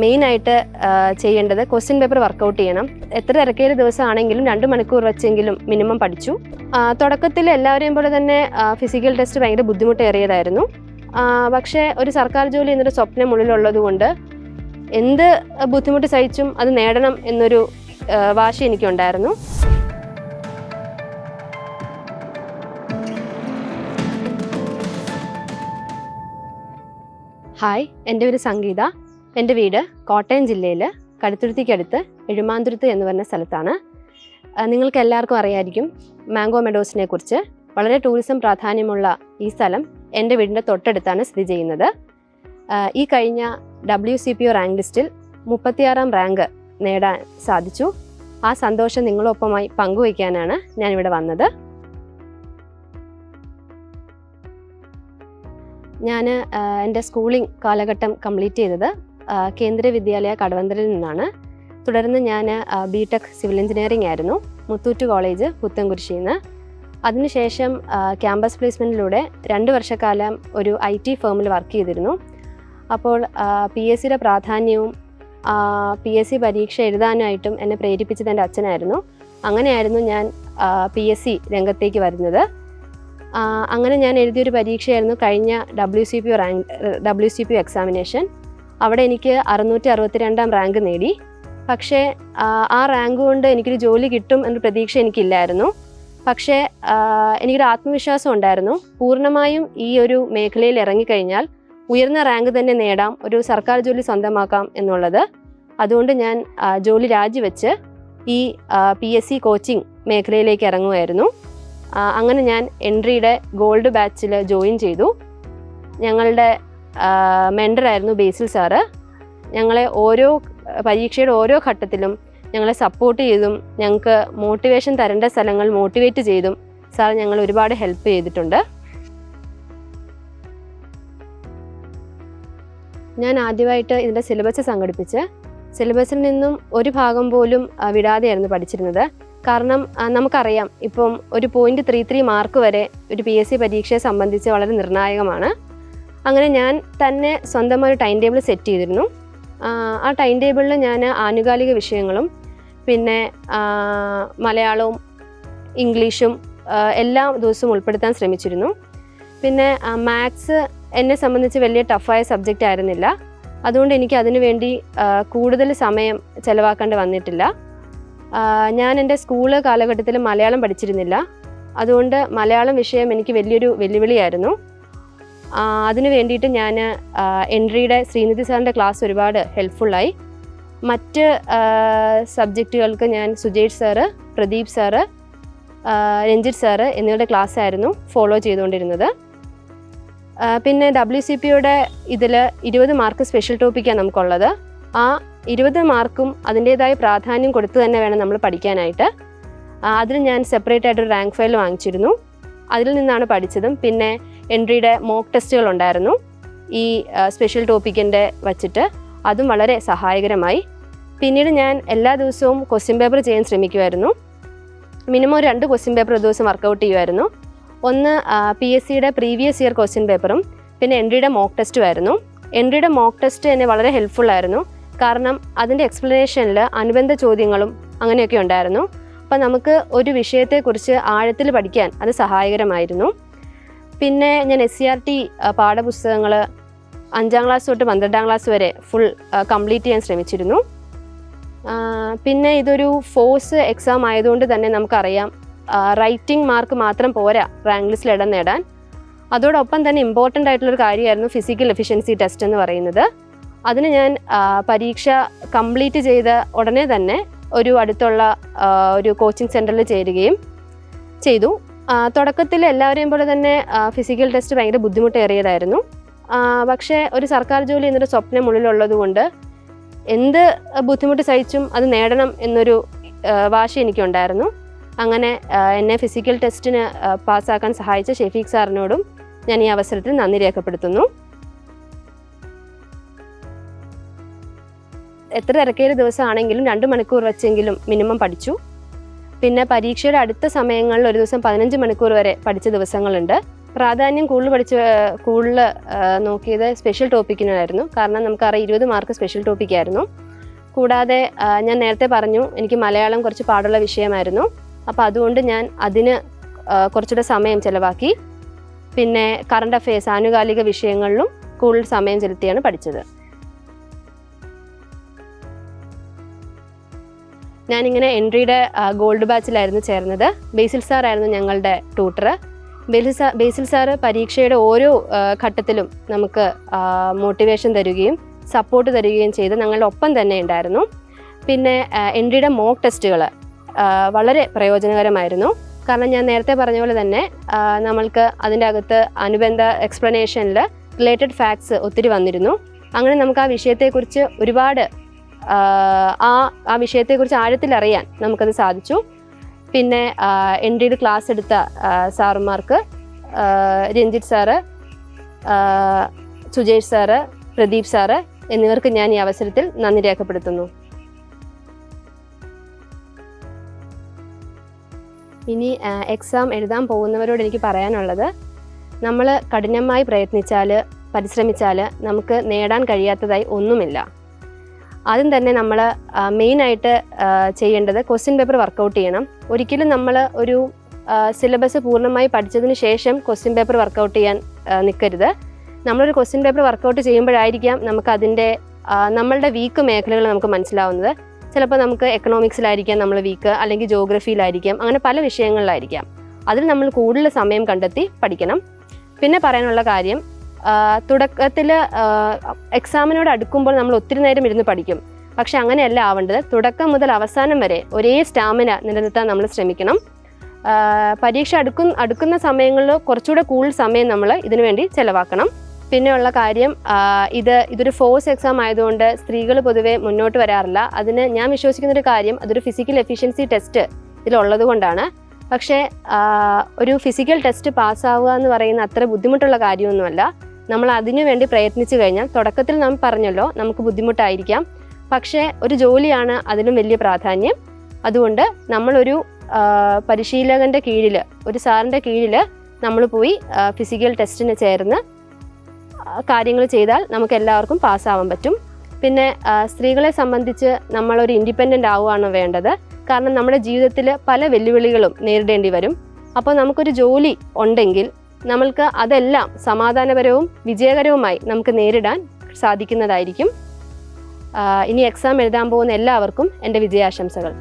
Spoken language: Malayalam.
മെയിനായിട്ട് ചെയ്യേണ്ടത് ക്വസ്റ്റ്യൻ പേപ്പർ വർക്കൗട്ട് ചെയ്യണം. എത്ര തിരക്കേറിയ ദിവസമാണെങ്കിലും 2 മണിക്കൂർ വെച്ചെങ്കിലും മിനിമം പഠിച്ചു. തുടക്കത്തിൽ എല്ലാവരെയും പോലെ തന്നെ ഫിസിക്കൽ ടെസ്റ്റ് ഭയങ്കര ബുദ്ധിമുട്ടേറിയതായിരുന്നു. പക്ഷേ ഒരു സർക്കാർ ജോലി എന്നൊരു സ്വപ്നം ഉള്ളിലുള്ളത് കൊണ്ട് എന്ത് ബുദ്ധിമുട്ട് സഹിച്ചും അത് നേടണം എന്നൊരു വാശി എനിക്കുണ്ടായിരുന്നു. ഹായ്, എൻ്റെ പേര് സംഗീത. എൻ്റെ വീട് കോട്ടയം ജില്ലയിൽ കടുത്തുരുത്തിക്കടുത്ത് എഴുമാന്തുരുത്ത് എന്ന് പറഞ്ഞ സ്ഥലത്താണ്. നിങ്ങൾക്ക് എല്ലാവർക്കും അറിയായിരിക്കും മാംഗോ മെഡോസിനെ കുറിച്ച്. വളരെ ടൂറിസം പ്രാധാന്യമുള്ള ഈ സ്ഥലം എൻ്റെ വീടിൻ്റെ തൊട്ടടുത്താണ് സ്ഥിതി ചെയ്യുന്നത്. ഈ കഴിഞ്ഞ WCPO റാങ്ക് ലിസ്റ്റിൽ 36ാം റാങ്ക് നേടാൻ സാധിച്ചു. ആ സന്തോഷം നിങ്ങളൊപ്പമായി പങ്കുവയ്ക്കാനാണ് ഞാനിവിടെ വന്നത്. ഞാൻ എൻ്റെ സ്കൂളിംഗ് കാലഘട്ടം കംപ്ലീറ്റ് ചെയ്തത് കേന്ദ്രീയ വിദ്യാലയ കടവന്ത്രയിൽ നിന്നാണ്. തുടർന്ന് ഞാൻ BTech സിവിൽ എഞ്ചിനീയറിംഗ് ആയിരുന്നു, മുത്തൂറ്റ് കോളേജ് പുത്തൻകുരിശിയിൽ നിന്ന്. അതിനുശേഷം ക്യാമ്പസ് പ്ലേസ്മെൻറ്റിലൂടെ 2 വർഷക്കാലം ഒരു IT ഫേമിൽ വർക്ക് ചെയ്തിരുന്നു. അപ്പോൾ PSCയുടെ പ്രാധാന്യവും PSC പരീക്ഷ എഴുതാനായിട്ടും എന്നെ പ്രേരിപ്പിച്ചത് എൻ്റെ അച്ഛനായിരുന്നു. അങ്ങനെയായിരുന്നു ഞാൻ PSC രംഗത്തേക്ക് വരുന്നത്. അങ്ങനെ ഞാൻ എഴുതിയൊരു പരീക്ഷയായിരുന്നു കഴിഞ്ഞ WCPO എക്സാമിനേഷൻ. അവിടെ എനിക്ക് 662ാം റാങ്ക് നേടി. പക്ഷേ ആ റാങ്ക് കൊണ്ട് എനിക്കൊരു ജോലി കിട്ടും എന്നൊരു പ്രതീക്ഷ എനിക്കില്ലായിരുന്നു. പക്ഷേ എനിക്കൊരു ആത്മവിശ്വാസം ഉണ്ടായിരുന്നു, പൂർണ്ണമായും ഈ ഒരു മേഖലയിൽ ഇറങ്ങിക്കഴിഞ്ഞാൽ ഉയർന്ന റാങ്ക് തന്നെ നേടാം, ഒരു സർക്കാർ ജോലി സ്വന്തമാക്കാം എന്നുള്ളത്. അതുകൊണ്ട് ഞാൻ ജോലി രാജിവെച്ച് ഈ PSC കോച്ചിങ് മേഖലയിലേക്ക് ഇറങ്ങുമായിരുന്നു. അങ്ങനെ ഞാൻ എൻട്രിയുടെ ഗോൾഡ് ബാച്ചിൽ ജോയിൻ ചെയ്തു. ഞങ്ങളുടെ മെൻറ്ററായിരുന്നു ബേസിൽ സാറ്. ഞങ്ങളെ പരീക്ഷയുടെ ഓരോ ഘട്ടത്തിലും ഞങ്ങളെ സപ്പോർട്ട് ചെയ്തും ഞങ്ങൾക്ക് മോട്ടിവേഷൻ തരേണ്ട സ്ഥലങ്ങൾ മോട്ടിവേറ്റ് ചെയ്തും സാർ ഞങ്ങൾ ഒരുപാട് ഹെൽപ്പ് ചെയ്തിട്ടുണ്ട്. ഞാൻ ആദ്യമായിട്ട് ഇതിൻ്റെ സിലബസ് സംഘടിപ്പിച്ച് സിലബസിൽ നിന്നും ഒരു ഭാഗം പോലും വിടാതെയായിരുന്നു പഠിച്ചിരുന്നത്. കാരണം നമുക്കറിയാം, ഇപ്പം ഒരു 0.33 മാർക്ക് വരെ ഒരു PSC പരീക്ഷയെ സംബന്ധിച്ച് വളരെ നിർണായകമാണ്. അങ്ങനെ ഞാൻ തന്നെ സ്വന്തമായി ടൈം ടേബിൾ സെറ്റ് ചെയ്തിരുന്നു. ആ ടൈം ടേബിളിൽ ഞാൻ ആനുകാലിക വിഷയങ്ങളും പിന്നെ മലയാളവും ഇംഗ്ലീഷും എല്ലാ ദിവസവും ഉൾപ്പെടുത്താൻ ശ്രമിച്ചിരുന്നു. പിന്നെ മാത്സ് എന്നെ സംബന്ധിച്ച് വലിയ ടഫായ സബ്ജക്റ്റ് ആയിരുന്നില്ല. അതുകൊണ്ട് എനിക്ക് അതിനു വേണ്ടി കൂടുതൽ സമയം ചിലവാക്കേണ്ടി വന്നിട്ടില്ല. ഞാൻ എൻ്റെ സ്കൂള് കാലഘട്ടത്തിൽ മലയാളം പഠിച്ചിരുന്നില്ല. അതുകൊണ്ട് മലയാളം വിഷയം എനിക്ക് വലിയൊരു വെല്ലുവിളിയായിരുന്നു. അതിനു വേണ്ടിയിട്ട് ഞാൻ എൻട്രിയുടെ ശ്രീനിധി സാറിൻ്റെ ക്ലാസ് ഒരുപാട് ഹെൽപ്ഫുള്ളായി. മറ്റ് സബ്ജക്റ്റുകൾക്ക് ഞാൻ Sujesh sir, Pradeep sir, Ranjith sir എന്നിവരുടെ ക്ലാസ് ആയിരുന്നു ഫോളോ ചെയ്തുകൊണ്ടിരുന്നത്. പിന്നെ WCPOയുടെ ഇതിൽ 20 മാർക്ക് സ്പെഷ്യൽ ടോപ്പിക്കാണ് നമുക്കുള്ളത്. ആ 20 മാർക്കും അതിൻ്റേതായ പ്രാധാന്യം കൊടുത്ത് തന്നെ വേണം നമ്മൾ പഠിക്കാനായിട്ട്. അതിൽ ഞാൻ സെപ്പറേറ്റ് ആയിട്ടൊരു റാങ്ക് ഫയൽ വാങ്ങിച്ചിരുന്നു. അതിൽ നിന്നാണ് പഠിച്ചതും. പിന്നെ എൻട്രിയുടെ മോക്ക് ടെസ്റ്റുകൾ ഉണ്ടായിരുന്നു ഈ സ്പെഷ്യൽ ടോപ്പിക്കിൻ്റെ വച്ചിട്ട്. അതും വളരെ സഹായകരമായി. പിന്നീട് ഞാൻ എല്ലാ ദിവസവും ക്വസ്റ്റ്യൻ പേപ്പർ ചെയ്യാൻ ശ്രമിക്കുമായിരുന്നു. മിനിമം 2 ക്വസ്റ്റ്യൻ പേപ്പർ ഒരു ദിവസം വർക്കൗട്ട് ചെയ്യുമായിരുന്നു. ഒന്ന് PSCയുടെ പ്രീവിയസ് ഇയർ ക്വസ്റ്റ്യൻ പേപ്പറും പിന്നെ എൻട്രിയുടെ മോക്ക് ടെസ്റ്റുമായിരുന്നു. എൻട്രിയുടെ മോക്ക് ടെസ്റ്റ് എന്നെ വളരെ ഹെൽപ്ഫുള്ളായിരുന്നു. കാരണം അതിൻ്റെ എക്സ്പ്ലനേഷനിൽ അനുബന്ധ ചോദ്യങ്ങളും അങ്ങനെയൊക്കെ ഉണ്ടായിരുന്നു. അപ്പം നമുക്ക് ഒരു വിഷയത്തെക്കുറിച്ച് ആഴത്തിൽ പഠിക്കാൻ അത് സഹായകരമായിരുന്നു. പിന്നെ ഞാൻ SCERT പാഠപുസ്തകങ്ങൾ 5ാം ക്ലാസ് തൊട്ട് 12ാം ക്ലാസ് വരെ ഫുൾ കംപ്ലീറ്റ് ചെയ്യാൻ ശ്രമിച്ചിരുന്നു. പിന്നെ ഇതൊരു ഫോഴ്സ് എക്സാം ആയതുകൊണ്ട് തന്നെ നമുക്കറിയാം, റൈറ്റിംഗ് മാർക്ക് മാത്രം പോരാ റാങ്ക് ലിസ്റ്റിൽ ഇടം നേടാൻ. അതോടൊപ്പം തന്നെ ഇമ്പോർട്ടൻ്റ് ആയിട്ടുള്ളൊരു കാര്യമായിരുന്നു ഫിസിക്കൽ എഫിഷ്യൻസി ടെസ്റ്റ് എന്ന് പറയുന്നത്. അതിന് ഞാൻ പരീക്ഷ കംപ്ലീറ്റ് ചെയ്ത ഉടനെ തന്നെ ഒരു അടുത്തുള്ള ഒരു കോച്ചിങ് സെൻറ്ററിൽ ചേരുകയും ചെയ്തു. തുടക്കത്തിൽ എല്ലാവരെയും പോലെ തന്നെ ഫിസിക്കൽ ടെസ്റ്റ് ഭയങ്കര ബുദ്ധിമുട്ടേറിയതായിരുന്നു. പക്ഷേ ഒരു സർക്കാർ ജോലി എന്നൊരു സ്വപ്നം ഉള്ളിലുള്ളത് കൊണ്ട് എന്ത് ബുദ്ധിമുട്ട് സഹിച്ചും അത് നേടണം എന്നൊരു വാശി എനിക്കുണ്ടായിരുന്നു. അങ്ങനെ എന്നെ ഫിസിക്കൽ ടെസ്റ്റിന് പാസ്സാക്കാൻ സഹായിച്ച ഷെഫീഖ് സാറിനോടും ഞാൻ ഈ അവസരത്തിൽ നന്ദി രേഖപ്പെടുത്തുന്നു. എത്ര തിരക്കേറിയ ദിവസമാണെങ്കിലും 2 മണിക്കൂർ വെച്ചെങ്കിലും മിനിമം പഠിച്ചു. പിന്നെ പരീക്ഷയുടെ അടുത്ത സമയങ്ങളിൽ ഒരു ദിവസം 15 മണിക്കൂർ വരെ പഠിച്ച ദിവസങ്ങളുണ്ട്. പ്രാധാന്യം കൂടുതൽ നോക്കിയത് സ്പെഷ്യൽ ടോപ്പിക്കിനായിരുന്നു. കാരണം നമുക്കറിയാം 20 മാർക്ക് സ്പെഷ്യൽ ടോപ്പിക്കായിരുന്നു. കൂടാതെ ഞാൻ നേരത്തെ പറഞ്ഞു എനിക്ക് മലയാളം കുറച്ച് പാടുള്ള വിഷയമായിരുന്നു. അപ്പോൾ അതുകൊണ്ട് ഞാൻ അതിന് കുറച്ചുകൂടെ സമയം ചിലവാക്കി. പിന്നെ കറണ്ട് അഫെയർസ് ആനുകാലിക വിഷയങ്ങളിലും കൂടുതൽ സമയം ചെലുത്തിയാണ് പഠിച്ചത്. ഞാനിങ്ങനെ എൻട്രിയുടെ ഗോൾഡ് ബാച്ചിലായിരുന്നു ചേർന്നത്. ബേസിൽ സാറായിരുന്നു ഞങ്ങളുടെ ട്യൂട്ടർ. ബേസിൽ സാറ് പരീക്ഷയുടെ ഓരോ ഘട്ടത്തിലും നമുക്ക് മോട്ടിവേഷൻ തരികയും സപ്പോർട്ട് തരികയും ചെയ്ത് ഞങ്ങളുടെ ഒപ്പം തന്നെ ഉണ്ടായിരുന്നു. പിന്നെ എൻട്രിയുടെ മോക്ക് ടെസ്റ്റുകൾ വളരെ പ്രയോജനകരമായിരുന്നു. കാരണം ഞാൻ നേരത്തെ പറഞ്ഞ പോലെ തന്നെ നമ്മൾക്ക് അതിൻ്റെ അകത്ത് അനുബന്ധ എക്സ്പ്ലനേഷനിൽ റിലേറ്റഡ് ഫാക്ട്സ് ഒത്തിരി വന്നിരുന്നു. അങ്ങനെ നമുക്ക് ആ വിഷയത്തെക്കുറിച്ച് ഒരുപാട് ആ വിഷയത്തെക്കുറിച്ച് ആഴത്തിലറിയാൻ നമുക്കത് സാധിച്ചു. പിന്നെ എൻട്രിയുടെ ക്ലാസ് എടുത്ത സാറുമാർക്ക് Ranjith sir, Sujesh sir, Pradeep sir എന്നിവർക്ക് ഞാൻ ഈ അവസരത്തിൽ നന്ദി രേഖപ്പെടുത്തുന്നു. ഇനി എക്സാം എഴുതാൻ പോകുന്നവരോട് എനിക്ക് പറയാനുള്ളത്, നമ്മൾ കഠിനമായി പരിശ്രമിച്ചാൽ നമുക്ക് നേടാൻ കഴിയാത്തതായി ഒന്നുമില്ല. ആദ്യം തന്നെ നമ്മൾ മെയിനായിട്ട് ചെയ്യേണ്ടത് ക്വസ്റ്റ്യൻ പേപ്പർ വർക്കൗട്ട് ചെയ്യണം. ഒരിക്കലും നമ്മൾ ഒരു സിലബസ് പൂർണ്ണമായി പഠിച്ചതിന് ശേഷം ക്വസ്റ്റ്യൻ പേപ്പർ വർക്കൗട്ട് ചെയ്യാൻ നിൽക്കരുത്. നമ്മളൊരു ക്വസ്റ്റ്യൻ പേപ്പർ വർക്കൗട്ട് ചെയ്യുമ്പോഴായിരിക്കാം നമുക്കതിൻ്റെ നമ്മളുടെ വീക്ക് മേഖലകൾ നമുക്ക് മനസ്സിലാവുന്നത്. ചിലപ്പോൾ നമുക്ക് എക്കണോമിക്സിലായിരിക്കാം നമ്മൾ വീക്ക്, അല്ലെങ്കിൽ ജോഗ്രഫിയിലായിരിക്കാം, അങ്ങനെ പല വിഷയങ്ങളിലായിരിക്കാം. അതിൽ നമ്മൾ കൂടുതൽ സമയം കണ്ടെത്തി പഠിക്കണം. പിന്നെ പറയാനുള്ള കാര്യം, തുടക്കത്തിൽ എക്സാമിനോട് അടുക്കുമ്പോൾ നമ്മൾ ഒത്തിരി നേരം ഇരുന്ന് പഠിക്കും. പക്ഷെ അങ്ങനെയല്ല ആവേണ്ടത്. തുടക്കം മുതൽ അവസാനം വരെ ഒരേ സ്റ്റാമിന നിലനിർത്താൻ നമ്മൾ ശ്രമിക്കണം. പരീക്ഷ അടുക്കുന്ന സമയങ്ങളിൽ കുറച്ചുകൂടെ കൂടുതൽ സമയം നമ്മൾ ഇതിനു വേണ്ടി ചിലവാക്കണം. പിന്നെയുള്ള കാര്യം, ഇതൊരു ഫോഴ്സ് എക്സാം ആയതുകൊണ്ട് സ്ത്രീകൾ പൊതുവെ മുന്നോട്ട് വരാറില്ല. അതിന് ഞാൻ വിശ്വസിക്കുന്നൊരു കാര്യം, അതൊരു ഫിസിക്കൽ എഫിഷ്യൻസി ടെസ്റ്റ് ഇതിലുള്ളത് കൊണ്ടാണ്. പക്ഷേ ഒരു ഫിസിക്കൽ ടെസ്റ്റ് പാസ്സാവുക എന്ന് പറയുന്ന അത്ര ബുദ്ധിമുട്ടുള്ള കാര്യമൊന്നുമല്ല. നമ്മൾ അതിനു വേണ്ടി പ്രയത്നിച്ചു കഴിഞ്ഞാൽ, തുടക്കത്തിൽ നാം പറഞ്ഞല്ലോ നമുക്ക് ബുദ്ധിമുട്ടായിരിക്കാം, പക്ഷേ ഒരു ജോലിയാണ് അതിലും വലിയ പ്രാധാന്യം. അതുകൊണ്ട് നമ്മളൊരു പരിശീലകൻ്റെ കീഴിൽ, ഒരു സാറിൻ്റെ കീഴിൽ നമ്മൾ പോയി ഫിസിക്കൽ ടെസ്റ്റിന് ചേർന്ന് കാര്യങ്ങൾ ചെയ്താൽ നമുക്ക് എല്ലാവർക്കും പാസ്സാവാൻ പറ്റും. പിന്നെ സ്ത്രീകളെ സംബന്ധിച്ച് നമ്മളൊരു ഇൻഡിപെൻഡൻ്റ് ആവുകയാണ് വേണ്ടത്. കാരണം നമ്മുടെ ജീവിതത്തിൽ പല വെല്ലുവിളികളും നേരിടേണ്ടി വരും. അപ്പോൾ നമുക്കൊരു ജോലി ഉണ്ടെങ്കിൽ നമ്മൾക്ക് അതെല്ലാം സമാധാനപരവും വിജയകരവുമായി നമുക്ക് നേരിടാൻ സാധിക്കുന്നതായിരിക്കും. ഇനി എക്സാം എഴുതാൻ പോകുന്ന എല്ലാവർക്കും എൻ്റെ വിജയാശംസകൾ.